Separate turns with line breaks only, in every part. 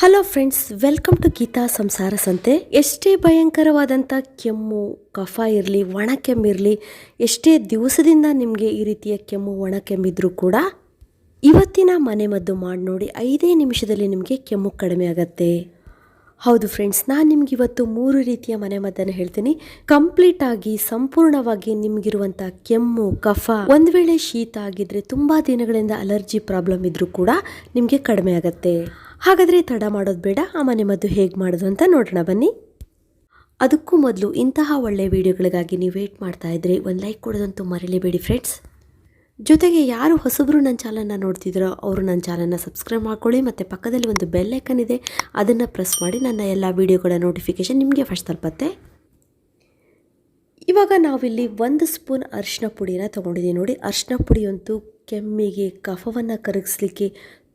Hello friends, welcome to Geetha Samsara Sante. ಎಷ್ಟೇ ಭಯಂಕರವಾದಂಥ ಕೆಮ್ಮು, ಕಫ ಇರಲಿ, ಒಣ ಕೆಮ್ಮಿರಲಿ, ಎಷ್ಟೇ ದಿವಸದಿಂದ ನಿಮಗೆ ಈ ರೀತಿಯ ಕೆಮ್ಮು, ಒಣ ಕೆಮ್ಮಿದ್ರೂ ಕೂಡ ಇವತ್ತಿನ ಮನೆಮದ್ದು ಮಾಡಿ ನೋಡಿ, 5 ನಿಮಿಷದಲ್ಲಿ ನಿಮಗೆ ಕೆಮ್ಮು ಕಡಿಮೆ ಆಗತ್ತೆ. ಹೌದು ಫ್ರೆಂಡ್ಸ್, ನಾನು ನಿಮ್ಗೆ ಇವತ್ತು 3 ರೀತಿಯ ಮನೆಮದ್ದನ್ನು ಹೇಳ್ತೀನಿ. ಕಂಪ್ಲೀಟ್ ಆಗಿ, ಸಂಪೂರ್ಣವಾಗಿ ನಿಮಗಿರುವಂಥ ಕೆಮ್ಮು, ಕಫ, ಒಂದು ವೇಳೆ ಶೀತ ಆಗಿದ್ರೆ, ತುಂಬ ದಿನಗಳಿಂದ ಅಲರ್ಜಿ ಪ್ರಾಬ್ಲಮ್ ಇದ್ರೂ ಕೂಡ ನಿಮಗೆ ಕಡಿಮೆ ಆಗತ್ತೆ. ಹಾಗಾದರೆ ತಡ ಮಾಡೋದು ಬೇಡ, ಆ ಮನೆಮದ್ದು ಹೇಗೆ ಮಾಡೋದು ಅಂತ ನೋಡೋಣ ಬನ್ನಿ. ಅದಕ್ಕೂ ಮೊದಲು ಇಂತಹ ಒಳ್ಳೆಯ ವಿಡಿಯೋಗಳಿಗಾಗಿ ನೀವು ವೇಟ್ ಮಾಡ್ತಾ ಇದ್ರೆ ಒಂದು ಲೈಕ್ ಕೊಡೋದಂತೂ ಮರೀಲೇಬೇಡಿ ಫ್ರೆಂಡ್ಸ್. ಜೊತೆಗೆ ಯಾರು ಹೊಸಬ್ರು ನನ್ನ ಚಾನಲ್ನ ನೋಡ್ತಿದ್ರೋ ಅವರು ನನ್ನ ಚಾನಲ್ನ ಸಬ್ಸ್ಕ್ರೈಬ್ ಮಾಡ್ಕೊಳ್ಳಿ, ಮತ್ತು ಪಕ್ಕದಲ್ಲಿ ಒಂದು ಬೆಲ್ ಐಕನ್ ಇದೆ, ಅದನ್ನು ಪ್ರೆಸ್ ಮಾಡಿ ನನ್ನ ಎಲ್ಲ ವೀಡಿಯೋಗಳ ನೋಟಿಫಿಕೇಷನ್ ನಿಮಗೆ ಫಸ್ಟ್ ತಲುಪತ್ತೆ. ಇವಾಗ ನಾವಿಲ್ಲಿ 1 ಸ್ಪೂನ್ ಅರಿಶಿನ ಪುಡಿನ ತೊಗೊಂಡಿದ್ದೀವಿ ನೋಡಿ. ಅರಿಶಿನ ಪುಡಿಯಂತೂ ಕೆಮ್ಮಿಗೆ, ಕಫವನ್ನು ಕರಗಿಸ್ಲಿಕ್ಕೆ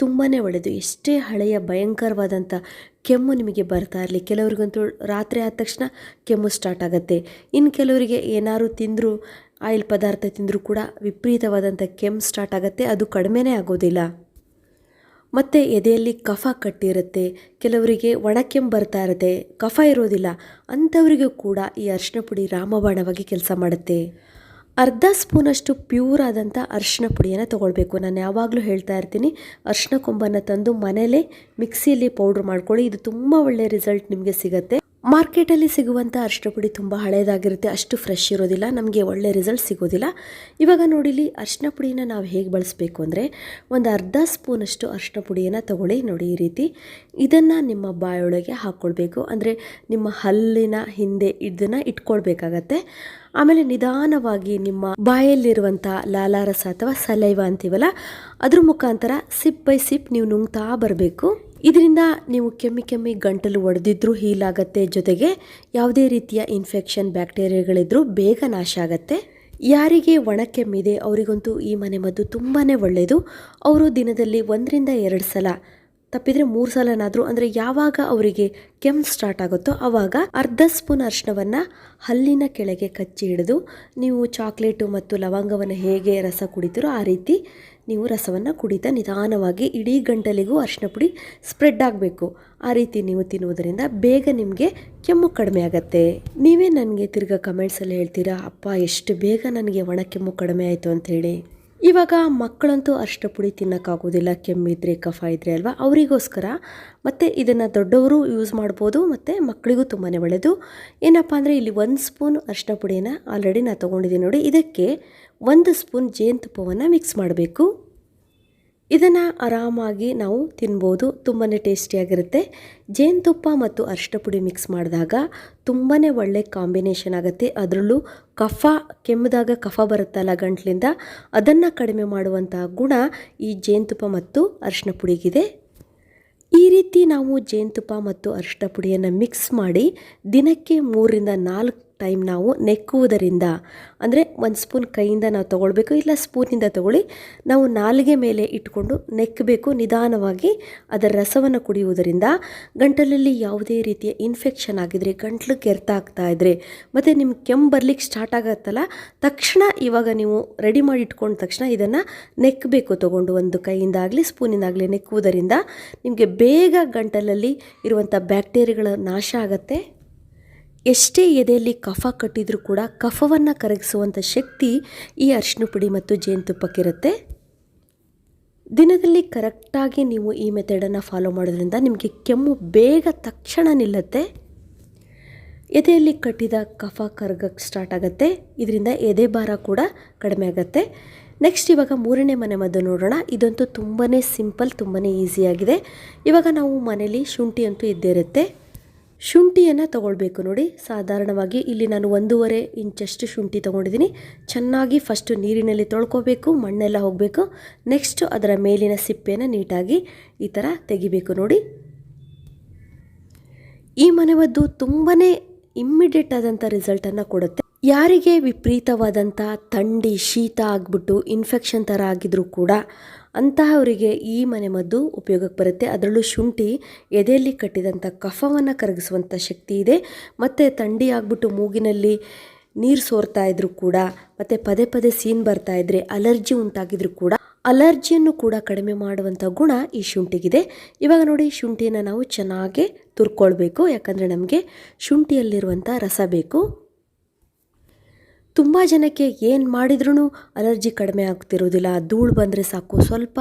ತುಂಬಾ ಒಳ್ಳೆಯದು. ಎಷ್ಟೇ ಹಳೆಯ ಭಯಂಕರವಾದಂಥ ಕೆಮ್ಮು ನಿಮಗೆ ಬರ್ತಾ ಇರಲಿ, ಕೆಲವ್ರಿಗಂತೂ ರಾತ್ರಿ ಆದ ತಕ್ಷಣ ಕೆಮ್ಮು ಸ್ಟಾರ್ಟ್ ಆಗುತ್ತೆ. ಇನ್ನು ಕೆಲವರಿಗೆ ಏನಾದ್ರು ತಿಂದರೂ, ಆಯಿಲ್ ಪದಾರ್ಥ ತಿಂದರೂ ಕೂಡ ವಿಪರೀತವಾದಂಥ ಕೆಮ್ಮು ಸ್ಟಾರ್ಟ್ ಆಗುತ್ತೆ, ಅದು ಕಡಿಮೆನೇ ಆಗೋದಿಲ್ಲ. ಮತ್ತು ಎದೆಯಲ್ಲಿ ಕಫ ಕಟ್ಟಿರುತ್ತೆ, ಕೆಲವರಿಗೆ ಒಣ ಕೆಮ್ಮು ಬರ್ತಾ ಇರುತ್ತೆ, ಕಫ ಇರೋದಿಲ್ಲ, ಅಂಥವರಿಗೂ ಕೂಡ ಈ ಅರಿಶಿನ ಪುಡಿ ರಾಮಬಾಣವಾಗಿ ಕೆಲಸ ಮಾಡುತ್ತೆ. ಅರ್ಧ ಸ್ಪೂನಷ್ಟು ಪ್ಯೂರ್ ಆದಂಥ ಅರಿಶಿನ ಪುಡಿಯನ್ನು ತೊಗೊಳ್ಬೇಕು. ನಾನು ಯಾವಾಗಲೂ ಹೇಳ್ತಾ ಇರ್ತೀನಿ, ಅರಿಶಿನ ಕೊಂಬನ್ನು ತಂದು ಮನೇಲೇ ಮಿಕ್ಸಿಯಲ್ಲಿ ಪೌಡ್ರ್ ಮಾಡ್ಕೊಳ್ಳಿ, ಇದು ತುಂಬ ಒಳ್ಳೆಯ ರಿಸಲ್ಟ್ ನಿಮಗೆ ಸಿಗುತ್ತೆ. ಮಾರ್ಕೆಟಲ್ಲಿ ಸಿಗುವಂಥ ಅರಿಶಿನ ಪುಡಿ ತುಂಬ ಹಳೇದಾಗಿರುತ್ತೆ, ಅಷ್ಟು ಫ್ರೆಶ್ ಇರೋದಿಲ್ಲ, ನಮಗೆ ಒಳ್ಳೆ ರಿಸಲ್ಟ್ ಸಿಗೋದಿಲ್ಲ. ಇವಾಗ ನೋಡಿಲಿ, ಅರಿಶಿನ ಪುಡಿನ ನಾವು ಹೇಗೆ ಬಳಸಬೇಕು ಅಂದರೆ, ಒಂದು ಅರ್ಧ ಸ್ಪೂನಷ್ಟು ಅರಿಶಿನ ಪುಡಿಯನ್ನು ತೊಗೊಳ್ಳಿ ನೋಡಿ. ಈ ರೀತಿ ಇದನ್ನು ನಿಮ್ಮ ಬಾಯೊಳಗೆ ಹಾಕ್ಕೊಳ್ಬೇಕು, ಅಂದರೆ ನಿಮ್ಮ ಹಲ್ಲಿನ ಹಿಂದೆ ಇದನ್ನು ಇಟ್ಕೊಳ್ಬೇಕಾಗತ್ತೆ. ಆಮೇಲೆ ನಿಧಾನವಾಗಿ ನಿಮ್ಮ ಬಾಯಲ್ಲಿರುವಂಥ ಲಾಲಾರಸ ಅಥವಾ ಸಲೈವ ಅಂತೀವಲ್ಲ, ಅದ್ರ ಮುಖಾಂತರ ಸಿಪ್ ಬೈ ಸಿಪ್ ನೀವು ನುಂಗ್ತಾ ಬರಬೇಕು. ಇದರಿಂದ ನೀವು ಕೆಮ್ಮಿ ಗಂಟಲು ಒಡೆದಿದ್ರೂ ಹೀಲ್ ಆಗುತ್ತೆ, ಜೊತೆಗೆ ಯಾವುದೇ ರೀತಿಯ ಇನ್ಫೆಕ್ಷನ್, ಬ್ಯಾಕ್ಟೀರಿಯಾಗಳಿದ್ರೂ ಬೇಗ ನಾಶ ಆಗುತ್ತೆ. ಯಾರಿಗೆ ಒಣ ಕೆಮ್ಮಿದೆ ಅವರಿಗಂತೂ ಈ ಮನೆಮದ್ದು ತುಂಬಾ ಒಳ್ಳೆಯದು. ಅವರು ದಿನದಲ್ಲಿ 1 ರಿಂದ 2 ಸಲ, ತಪ್ಪಿದರೆ 3 ಸಲನಾದರೂ, ಅಂದರೆ ಯಾವಾಗ ಅವರಿಗೆ ಕೆಮ್ಮು ಸ್ಟಾರ್ಟ್ ಆಗುತ್ತೋ ಆವಾಗ ಅರ್ಧ ಸ್ಪೂನ್ ಅರಿಶಿನವನ್ನು ಹಲ್ಲಿನ ಕೆಳಗೆ ಕಚ್ಚಿ ಹಿಡಿದು, ನೀವು ಚಾಕ್ಲೇಟು ಮತ್ತು ಲವಂಗವನ್ನು ಹೇಗೆ ರಸ ಕುಡಿತೀರೋ ಆ ರೀತಿ ನೀವು ರಸವನ್ನು ಕುಡಿತಾ ನಿಧಾನವಾಗಿ ಇಡೀ ಗಂಟಲಿಗೂ ಅರಿಶಿನ ಪುಡಿ ಸ್ಪ್ರೆಡ್ ಆಗಬೇಕು. ಆ ರೀತಿ ನೀವು ತಿನ್ನುವುದರಿಂದ ಬೇಗ ನಿಮಗೆ ಕೆಮ್ಮು ಕಡಿಮೆ ಆಗುತ್ತೆ. ನೀವೇ ನನಗೆ ತಿರ್ಗಾ ಕಮೆಂಟ್ಸಲ್ಲಿ ಹೇಳ್ತೀರಾ, ಅಪ್ಪ ಎಷ್ಟು ಬೇಗ ನನಗೆ ಒಣ ಕೆಮ್ಮು ಕಡಿಮೆ ಆಯಿತು ಅಂತ ಹೇಳಿ. ಇವಾಗ ಮಕ್ಕಳಂತೂ ಅರಿಶಿನ ಪುಡಿ ತಿನ್ನೋಕ್ಕಾಗೋದಿಲ್ಲ, ಕೆಮ್ಮಿದ್ರೆ, ಕಫ ಇದ್ದರೆ ಅಲ್ವಾ, ಅವರಿಗೋಸ್ಕರ. ಮತ್ತು ಇದನ್ನು ದೊಡ್ಡವರು ಯೂಸ್ ಮಾಡ್ಬೋದು, ಮತ್ತು ಮಕ್ಕಳಿಗೂ ತುಂಬಾ ಒಳ್ಳೆಯದು. ಏನಪ್ಪ ಅಂದರೆ, ಇಲ್ಲಿ 1 ಸ್ಪೂನ್ ಅರಿಶಿನ ಪುಡಿಯನ್ನು ಆಲ್ರೆಡಿ ನಾನು ತೊಗೊಂಡಿದ್ದೀನಿ ನೋಡಿ. ಇದಕ್ಕೆ 1 ಸ್ಪೂನ್ ಜೇನುತುಪ್ಪವನ್ನು ಮಿಕ್ಸ್ ಮಾಡಬೇಕು. ಇದನ್ನು ಆರಾಮಾಗಿ ನಾವು ತಿನ್ಬೋದು, ತುಂಬಾ ಟೇಸ್ಟಿಯಾಗಿರುತ್ತೆ. ಜೇನುತುಪ್ಪ ಮತ್ತು ಅರಿಶಿನ ಪುಡಿ ಮಿಕ್ಸ್ ಮಾಡಿದಾಗ ತುಂಬಾ ಒಳ್ಳೆ ಕಾಂಬಿನೇಷನ್ ಆಗುತ್ತೆ. ಅದರಲ್ಲೂ ಕಫ, ಕೆಮ್ಮಿದಾಗ ಕಫ ಬರುತ್ತಲ್ಲ ಗಂಟ್ಲಿಂದ, ಅದನ್ನು ಕಡಿಮೆ ಮಾಡುವಂಥ ಗುಣ ಈ ಜೇನುತುಪ್ಪ ಮತ್ತು ಅರಿಶಿನ ಪುಡಿಗಿದೆ. ಈ ರೀತಿ ನಾವು ಜೇನುತುಪ್ಪ ಮತ್ತು ಅರಿಶಿನ ಪುಡಿಯನ್ನು ಮಿಕ್ಸ್ ಮಾಡಿ ದಿನಕ್ಕೆ 3 ರಿಂದ 4 ಟೈಮ್ ನಾವು ನೆಕ್ಕುವುದರಿಂದ, ಅಂದರೆ 1 ಸ್ಪೂನ್ ಕೈಯಿಂದ ನಾವು ತೊಗೊಳ್ಬೇಕು, ಇಲ್ಲ ಸ್ಪೂನಿಂದ ತೊಗೊಳ್ಳಿ, ನಾವು ನಾಲಿಗೆ ಮೇಲೆ ಇಟ್ಕೊಂಡು ನೆಕ್ಕಬೇಕು ನಿಧಾನವಾಗಿ. ಅದರ ರಸವನ್ನು ಕುಡಿಯುವುದರಿಂದ ಗಂಟಲಲ್ಲಿ ಯಾವುದೇ ರೀತಿಯ ಇನ್ಫೆಕ್ಷನ್ ಆಗಿದ್ರೆ, ಗಂಟ್ಲು ಕೆರೆತ ಆಗ್ತಾ ಇದ್ದರೆ, ಮತ್ತು ನಿಮ್ಗೆ ಕೆಮ್ಮು ಬರ್ಲಿಕ್ಕೆ ಸ್ಟಾರ್ಟ್ ಆಗುತ್ತಲ್ಲ ತಕ್ಷಣ, ಇವಾಗ ನೀವು ರೆಡಿ ಮಾಡಿ ಇಟ್ಕೊಂಡ ತಕ್ಷಣ ಇದನ್ನು ನೆಕ್ಕಬೇಕು. ತೊಗೊಂಡು ಒಂದು ಕೈಯಿಂದಾಗಲಿ ಸ್ಪೂನಿಂದಾಗಲಿ ನೆಕ್ಕುವುದರಿಂದ ನಿಮಗೆ ಬೇಗ ಗಂಟಲಲ್ಲಿ ಇರುವಂಥ ಬ್ಯಾಕ್ಟೀರಿಯಾಗಳ ನಾಶ ಆಗುತ್ತೆ. ಎಷ್ಟೇ ಎದೆಯಲ್ಲಿ ಕಫ ಕಟ್ಟಿದ್ರೂ ಕೂಡ ಕಫವನ್ನು ಕರಗಿಸುವಂಥ ಶಕ್ತಿ ಈ ಅರಿಶಿನ ಪುಡಿ ಮತ್ತು ಜೇನುತುಪ್ಪಕ್ಕಿರುತ್ತೆ. ದಿನದಲ್ಲಿ ಕರೆಕ್ಟಾಗಿ ನೀವು ಈ ಮೆಥಡನ್ನು ಫಾಲೋ ಮಾಡೋದ್ರಿಂದ ನಿಮಗೆ ಕೆಮ್ಮು ಬೇಗ ತಕ್ಷಣ ನಿಲ್ಲುತ್ತೆ. ಎದೆಯಲ್ಲಿ ಕಟ್ಟಿದ ಕಫ ಕರಗಕ್ಕೆ ಸ್ಟಾರ್ಟ್ ಆಗುತ್ತೆ, ಇದರಿಂದ ಎದೆ ಭಾರ ಕೂಡ ಕಡಿಮೆ ಆಗುತ್ತೆ. ನೆಕ್ಸ್ಟ್ ಇವಾಗ 3ನೇ ಮನೆಮದ್ದು ನೋಡೋಣ. ಇದಂತೂ ತುಂಬಾ ಸಿಂಪಲ್, ತುಂಬಾ ಈಸಿಯಾಗಿದೆ. ಇವಾಗ ನಾವು ಮನೇಲಿ ಶುಂಠಿ ಅಂತೂ ಇದ್ದೇ ಇರುತ್ತೆ. ಶುಂಠಿಯನ್ನು ತೊಗೊಳ್ಬೇಕು ನೋಡಿ. ಸಾಧಾರಣವಾಗಿ ಇಲ್ಲಿ ನಾನು 1.5 ಇಂಚಷ್ಟು ಶುಂಠಿ ತೊಗೊಂಡಿದ್ದೀನಿ. ಚೆನ್ನಾಗಿ ಫಸ್ಟು ನೀರಿನಲ್ಲಿ ತೊಳ್ಕೊಬೇಕು, ಮಣ್ಣೆಲ್ಲ ಹೋಗಬೇಕು. ನೆಕ್ಸ್ಟು ಅದರ ಮೇಲಿನ ಸಿಪ್ಪೆನ ನೀಟಾಗಿ ಈ ಥರ ತೆಗಿಬೇಕು ನೋಡಿ. ಈ ಮನೆಮದ್ದು ತುಂಬಾ ಇಮ್ಮಿಡಿಯೇಟ್ ಆದಂಥ ರಿಸಲ್ಟನ್ನು ಕೊಡುತ್ತೆ. ಯಾರಿಗೆ ವಿಪರೀತವಾದಂಥ ಥಂಡಿ, ಶೀತ ಆಗಿಬಿಟ್ಟು ಇನ್ಫೆಕ್ಷನ್ ಥರ ಆಗಿದ್ರೂ ಕೂಡ ಅಂತಹವರಿಗೆ ಈ ಮನೆಮದ್ದು ಉಪಯೋಗಕ್ಕೆ ಬರುತ್ತೆ. ಅದರಲ್ಲೂ ಶುಂಠಿ ಎದೆಯಲ್ಲಿ ಕಟ್ಟಿದಂಥ ಕಫವನ್ನು ಕರಗಿಸುವಂಥ ಶಕ್ತಿ ಇದೆ. ಮತ್ತು ಥಂಡಿ ಆಗಿಬಿಟ್ಟು ಮೂಗಿನಲ್ಲಿ ನೀರು ಸೋರ್ತಾ ಇದ್ರೂ ಕೂಡ, ಮತ್ತು ಪದೇ ಪದೇ ಸೀನ್ ಬರ್ತಾ ಇದ್ದರೆ, ಅಲರ್ಜಿ ಉಂಟಾಗಿದ್ರೂ ಕೂಡ ಅಲರ್ಜಿಯನ್ನು ಕೂಡ ಕಡಿಮೆ ಮಾಡುವಂಥ ಗುಣ ಈ ಶುಂಠಿಗಿದೆ. ಇವಾಗ ನೋಡಿ, ಶುಂಠಿನ ನಾವು ಚೆನ್ನಾಗಿ ತುರ್ಕೊಳ್ಬೇಕು, ಯಾಕಂದರೆ ನಮಗೆ ಶುಂಠಿಯಲ್ಲಿರುವಂಥ ರಸ ಬೇಕು. ತುಂಬ ಜನಕ್ಕೆ ಏನು ಮಾಡಿದ್ರೂ ಅಲರ್ಜಿ ಕಡಿಮೆ ಆಗ್ತಿರೋದಿಲ್ಲ. ಧೂಳು ಬಂದರೆ ಸಾಕು, ಸ್ವಲ್ಪ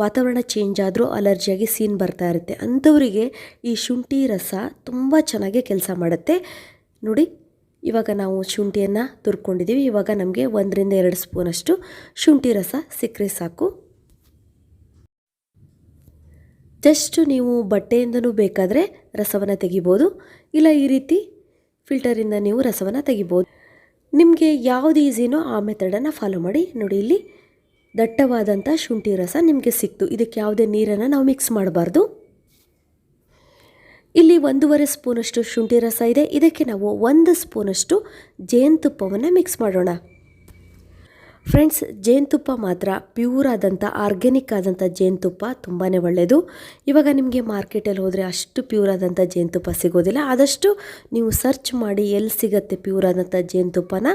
ವಾತಾವರಣ ಚೇಂಜ್ ಆದರೂ ಅಲರ್ಜಿಯಾಗಿ ಸೀನ್ ಬರ್ತಾ ಇರುತ್ತೆ. ಅಂಥವರಿಗೆ ಈ ಶುಂಠಿ ರಸ ತುಂಬ ಚೆನ್ನಾಗಿ ಕೆಲಸ ಮಾಡುತ್ತೆ. ನೋಡಿ, ಇವಾಗ ನಾವು ಶುಂಠಿಯನ್ನು ತುರ್ಕೊಂಡಿದ್ದೀವಿ. ಇವಾಗ ನಮಗೆ 1 ರಿಂದ 2 ಸ್ಪೂನಷ್ಟು ಶುಂಠಿ ರಸ ಸಿಕ್ಕರೆ ಸಾಕು. ಜಸ್ಟ್ ನೀವು ಬಟ್ಟೆಯಿಂದನೂ ಬೇಕಾದರೆ ರಸವನ್ನು ತೆಗಿಬೋದು, ಇಲ್ಲ ಈ ರೀತಿ ಫಿಲ್ಟರಿಂದ ನೀವು ರಸವನ್ನು ತೆಗಿಬೋದು. ನಿಮಗೆ ಯಾವುದು ಈಸಿನೋ ಆ ಮೆಥಡನ್ನು ಫಾಲೋ ಮಾಡಿ. ನೋಡಿ, ಇಲ್ಲಿ ದಟ್ಟವಾದಂಥ ಶುಂಠಿ ರಸ ನಿಮಗೆ ಸಿಕ್ತು. ಇದಕ್ಕೆ ಯಾವುದೇ ನೀರನ್ನು ನಾವು ಮಿಕ್ಸ್ ಮಾಡಬಾರ್ದು. ಇಲ್ಲಿ 1.5 ಸ್ಪೂನಷ್ಟು ಶುಂಠಿ ರಸ ಇದೆ. ಇದಕ್ಕೆ ನಾವು 1 ಸ್ಪೂನಷ್ಟು ಜೇನುತುಪ್ಪವನ್ನು ಮಿಕ್ಸ್ ಮಾಡೋಣ. ಫ್ರೆಂಡ್ಸ್, ಜೇನುತುಪ್ಪ ಮಾತ್ರ ಪ್ಯೂರ್ ಆದಂಥ ಆರ್ಗ್ಯಾನಿಕ್ ಆದಂಥ ಜೇನುತುಪ್ಪ ತುಂಬಾ ಒಳ್ಳೆಯದು. ಇವಾಗ ನಿಮಗೆ ಮಾರ್ಕೆಟಲ್ಲಿ ಹೋದರೆ ಅಷ್ಟು ಪ್ಯೂರ್ ಆದಂಥ ಜೇನುತುಪ್ಪ ಸಿಗೋದಿಲ್ಲ. ಆದಷ್ಟು ನೀವು ಸರ್ಚ್ ಮಾಡಿ ಎಲ್ಲಿ ಸಿಗುತ್ತೆ ಪ್ಯೂರ್ ಆದಂಥ ಜೇನುತುಪ್ಪನ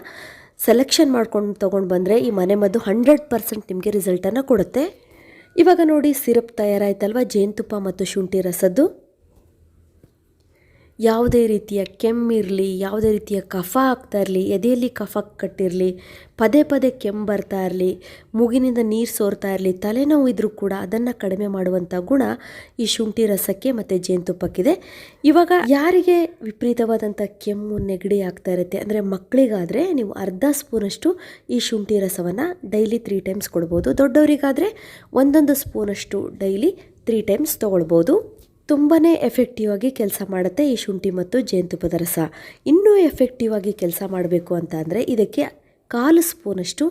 ಸೆಲೆಕ್ಷನ್ ಮಾಡ್ಕೊಂಡು ತೊಗೊಂಡು ಬಂದರೆ ಈ ಮನೆಮದ್ದು 100% ನಿಮಗೆ ರಿಸಲ್ಟನ್ನು ಕೊಡುತ್ತೆ. ಇವಾಗ ನೋಡಿ, ಸಿರಪ್ ತಯಾರಾಯ್ತಲ್ವ ಜೇನುತುಪ್ಪ ಮತ್ತು ಶುಂಠಿ ರಸದ್ದು. ಯಾವುದೇ ರೀತಿಯ ಕೆಮ್ಮಿರಲಿ, ಯಾವುದೇ ರೀತಿಯ ಕಫ ಆಗ್ತಾ ಇರಲಿ, ಎದೆಯಲ್ಲಿ ಕಫ ಕಟ್ಟಿರಲಿ, ಪದೇ ಪದೇ ಕೆಮ್ಮು ಬರ್ತಾ ಇರಲಿ, ಮೂಗಿನಿಂದ ನೀರು ಸೋರ್ತಾ ಇರಲಿ, ತಲೆನೋವು ಇದ್ದರೂ ಕೂಡ ಅದನ್ನು ಕಡಿಮೆ ಮಾಡುವಂಥ ಗುಣ ಈ ಶುಂಠಿ ರಸಕ್ಕೆ ಮತ್ತು ಜೇನುತುಪ್ಪಕ್ಕಿದೆ. ಇವಾಗ ಯಾರಿಗೆ ವಿಪರೀತವಾದಂಥ ಕೆಮ್ಮು ನೆಗಡಿ ಆಗ್ತಾ ಇರುತ್ತೆ ಅಂದರೆ ಮಕ್ಕಳಿಗಾದರೆ ನೀವು 1/2 ಸ್ಪೂನಷ್ಟು ಈ ಶುಂಠಿ ರಸವನ್ನು ಡೈಲಿ 3 ಟೈಮ್ಸ್ ಕೊಡ್ಬೋದು. ದೊಡ್ಡವರಿಗಾದರೆ 1 ಸ್ಪೂನಷ್ಟು ಡೈಲಿ 3 ಟೈಮ್ಸ್ ತೊಗೊಳ್ಬೋದು. ತುಂಬಾ ಎಫೆಕ್ಟಿವ್ ಆಗಿ ಕೆಲಸ ಮಾಡುತ್ತೆ ಈ ಶುಂಠಿ ಮತ್ತು ಜೇನುತುಪ್ಪದ ರಸ. ಇನ್ನೂ ಎಫೆಕ್ಟಿವ್ ಆಗಿ ಕೆಲಸ ಮಾಡಬೇಕು ಅಂತ ಅಂದರೆ ಇದಕ್ಕೆ 1/4 ಸ್ಪೂನಷ್ಟು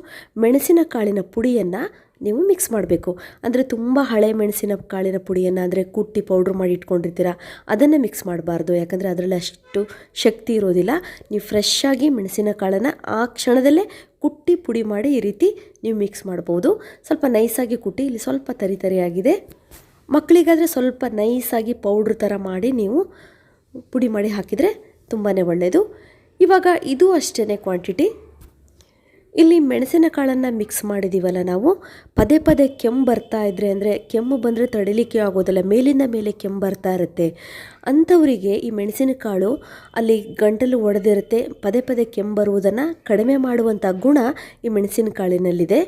ಮೆಣಸಿನ ಕಾಳಿನ ಪುಡಿಯನ್ನು ನೀವು ಮಿಕ್ಸ್ ಮಾಡಬೇಕು. ಅಂದರೆ ತುಂಬ ಹಳೆ ಮೆಣಸಿನ ಕಾಳಿನ ಪುಡಿಯನ್ನು ಅಂದರೆ ಕುಟ್ಟಿ ಪೌಡ್ರ್ ಮಾಡಿ ಇಟ್ಕೊಂಡಿರ್ತೀರ, ಅದನ್ನು ಮಿಕ್ಸ್ ಮಾಡಬಾರ್ದು. ಯಾಕಂದರೆ ಅದರಲ್ಲಿ ಅಷ್ಟು ಶಕ್ತಿ ಇರೋದಿಲ್ಲ. ನೀವು ಫ್ರೆಶ್ ಆಗಿ ಮೆಣಸಿನ ಕಾಳನ್ನು ಆ ಕ್ಷಣದಲ್ಲೇ ಕುಟ್ಟಿ ಪುಡಿ ಮಾಡಿ ಈ ರೀತಿ ನೀವು ಮಿಕ್ಸ್ ಮಾಡ್ಬೋದು. ಸ್ವಲ್ಪ ನೈಸಾಗಿ ಕುಟ್ಟಿ, ಇಲ್ಲಿ ಸ್ವಲ್ಪ ತರಿಯಾಗಿದೆ. ಮಕ್ಕಳಿಗಾದರೆ ಸ್ವಲ್ಪ ನೈಸಾಗಿ ಪೌಡ್ರ್ ಥರ ಮಾಡಿ ನೀವು ಪುಡಿ ಮಾಡಿ ಹಾಕಿದರೆ ತುಂಬಾ ಒಳ್ಳೆಯದು. ಇವಾಗ ಇದು ಅಷ್ಟೇ ಕ್ವಾಂಟಿಟಿ. ಇಲ್ಲಿ ಮೆಣಸಿನಕಾಳನ್ನು ಮಿಕ್ಸ್ ಮಾಡಿದ್ದೀವಲ್ಲ ನಾವು, ಪದೇ ಪದೇ ಕೆಮ್ಮು ಬರ್ತಾ ಇದ್ದರೆ, ಅಂದರೆ ಕೆಮ್ಮು ಬಂದರೆ ತಡಿಲಿಕ್ಕೆ ಆಗೋದಿಲ್ಲ, ಮೇಲಿಂದ ಮೇಲೆ ಕೆಮ್ಮು ಬರ್ತಾ ಇರುತ್ತೆ, ಅಂಥವರಿಗೆ ಈ ಮೆಣಸಿನಕಾಳು ಅಲ್ಲಿ ಗಂಟಲು ಒಡೆದಿರುತ್ತೆ, ಪದೇ ಪದೇ ಕೆಮ್ಮು ಬರುವುದನ್ನು ಕಡಿಮೆ ಮಾಡುವಂಥ ಗುಣ ಈ ಮೆಣಸಿನಕಾಳಿನಲ್ಲಿದೆ.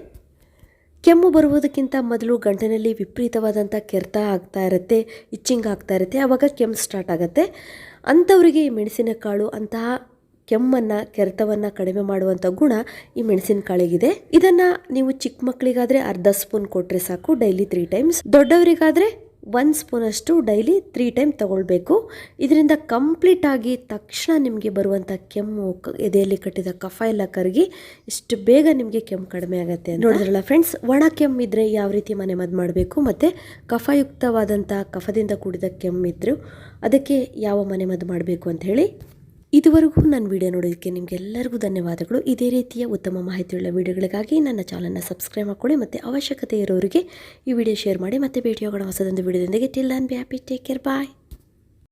ಕೆಮ್ಮು ಬರುವುದಕ್ಕಿಂತ ಮೊದಲು ಗಂಟಲಿನಲ್ಲಿ ವಿಪರೀತವಾದಂಥ ಕೆರೆತ ಆಗ್ತಾ ಇರುತ್ತೆ, ಇಚ್ಚಿಂಗ್ ಆಗ್ತಾ ಇರುತ್ತೆ, ಆವಾಗ ಕೆಮ್ಮು ಸ್ಟಾರ್ಟ್ ಆಗುತ್ತೆ. ಅಂಥವರಿಗೆ ಈ ಮೆಣಸಿನಕಾಳು ಅಂತಹ ಕೆಮ್ಮನ್ನು, ಕೆರೆತವನ್ನು ಕಡಿಮೆ ಮಾಡುವಂಥ ಗುಣ ಈ ಮೆಣಸಿನಕಾಳಿಗಿದೆ. ಇದನ್ನು ನೀವು ಚಿಕ್ಕ ಮಕ್ಕಳಿಗಾದರೆ 1/2 ಸ್ಪೂನ್ ಕೊಟ್ಟರೆ ಸಾಕು ಡೈಲಿ 3 ಟೈಮ್ಸ್. ದೊಡ್ಡವರಿಗಾದರೆ 1 ಸ್ಪೂನಷ್ಟು ಡೈಲಿ 3 ಟೈಮ್ ತಗೊಳ್ಬೇಕು. ಇದರಿಂದ ಕಂಪ್ಲೀಟಾಗಿ ತಕ್ಷಣ ನಿಮಗೆ ಬರುವಂಥ ಕೆಮ್ಮು, ಎದೆಯಲ್ಲಿ ಕಟ್ಟಿದ ಕಫ ಎಲ್ಲ ಕರಗಿ ಇಷ್ಟು ಬೇಗ ನಿಮಗೆ ಕೆಮ್ಮು ಕಡಿಮೆ ಆಗುತ್ತೆ ಅಂತ ನೋಡಿದ್ರಲ್ಲ ಫ್ರೆಂಡ್ಸ್. ಒಣ ಕೆಮ್ಮಿದ್ರೆ ಯಾವ ರೀತಿ ಮನೆಮದ್ದು ಮಾಡಬೇಕು ಮತ್ತು ಕಫಯುಕ್ತವಾದಂಥ ಕಫದಿಂದ ಕೂಡಿದ ಕೆಮ್ಮಿದ್ರು ಅದಕ್ಕೆ ಯಾವ ಮನೆಮದ್ದು ಮಾಡಬೇಕು ಅಂತ ಹೇಳಿ. ಇದುವರೆಗೂ ನನ್ನ ವಿಡಿಯೋ ನೋಡೋದಕ್ಕೆ ನಿಮಗೆಲ್ಲರಿಗೂ ಧನ್ಯವಾದಗಳು. ಇದೇ ರೀತಿಯ ಉತ್ತಮ ಮಾಹಿತಿಯುಳ್ಳ ವಿಡಿಯೋಗಳಿಗಾಗಿ ನನ್ನ ಚಾನಲ್ನ ಸಬ್ಸ್ಕ್ರೈಬ್ ಮಾಡ್ಕೊಳ್ಳಿ ಮತ್ತು ಅವಶ್ಯಕತೆ ಇರೋರಿಗೆ ಈ ವಿಡಿಯೋ ಶೇರ್ ಮಾಡಿ. ಮತ್ತೆ ಭೇಟಿಯಾಗೋಣ ಹೊಸದೊಂದು ವಿಡಿಯೋದೊಂದಿಗೆ. Till and be happy, take care, bye.